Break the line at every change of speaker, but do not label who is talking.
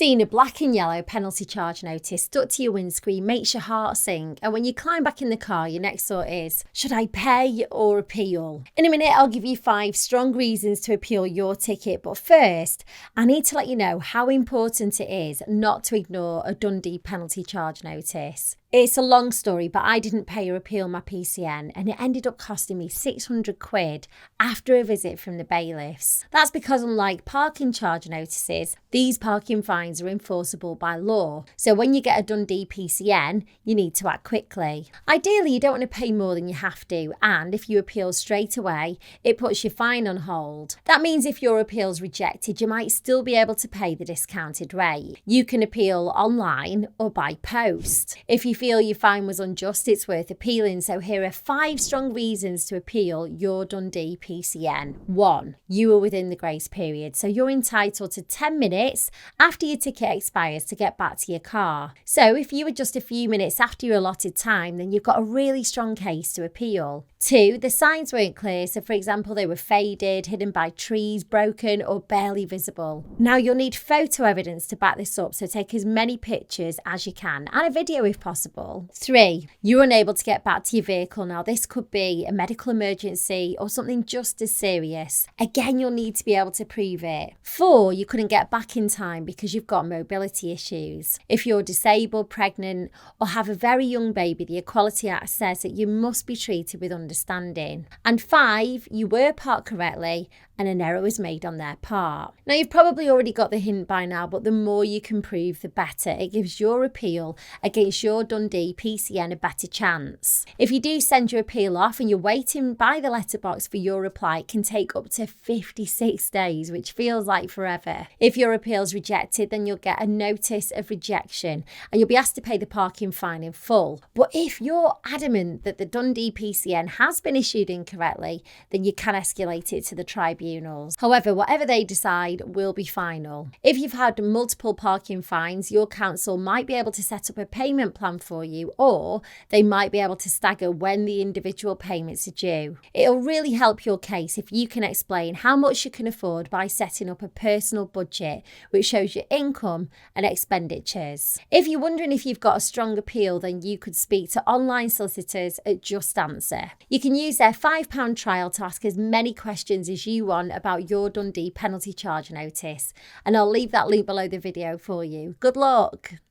Seeing a black and yellow penalty charge notice stuck to your windscreen makes your heart sink, and when you climb back in the car, your next thought is, should I pay or appeal? In a minute, I'll give you 5 strong reasons to appeal your ticket, but first, I need to let you know how important it is not to ignore a Dundee penalty charge notice. It's a long story, but I didn't pay or appeal my PCN, and it ended up costing me £600 after a visit from the bailiffs. That's because unlike parking charge notices, these parking fines are enforceable by law. So when you get a Dundee PCN, you need to act quickly. Ideally, you don't want to pay more than you have to, and if you appeal straight away, it puts your fine on hold. That means if your appeal's rejected, you might still be able to pay the discounted rate. You can appeal online or by post. If you feel your fine was unjust, it's worth appealing. So here are 5 strong reasons to appeal your Dundee PCN. 1. You were within the grace period, so you're entitled to 10 minutes after your ticket expires to get back to your car. So if you were just a few minutes after your allotted time, then you've got a really strong case to appeal. 2. The signs weren't clear, so for example, they were faded, hidden by trees, broken or barely visible. Now you'll need photo evidence to back this up, so take as many pictures as you can and a video if possible. 3. You're unable to get back to your vehicle. Now this could be a medical emergency or something just as serious. Again, you'll need to be able to prove it. 4. You couldn't get back in time because you've got mobility issues. If you're disabled, pregnant or have a very young baby, the Equality Act says that you must be treated with understanding. And 5, you were parked correctly and an error was made on their part. Now you've probably already got the hint by now, but the more you can prove, the better. It gives your appeal against your Dundee PCN a better chance. If you do send your appeal off and you're waiting by the letterbox for your reply, it can take up to 56 days, which feels like forever. If your appeal is rejected, then you'll get a notice of rejection and you'll be asked to pay the parking fine in full. But if you're adamant that the Dundee PCN has been issued incorrectly, then you can escalate it to the tribunals. However, whatever they decide will be final. If you've had multiple parking fines, your council might be able to set up a payment plan for you, or they might be able to stagger when the individual payments are due. It'll really help your case if you can explain how much you can afford by setting up a personal budget which shows your income and expenditures. If you're wondering if you've got a strong appeal, then you could speak to online solicitors at JustAnswer. You can use their £5 trial to ask as many questions as you want about your Dundee penalty charge notice, and I'll leave that link below the video for you. Good luck!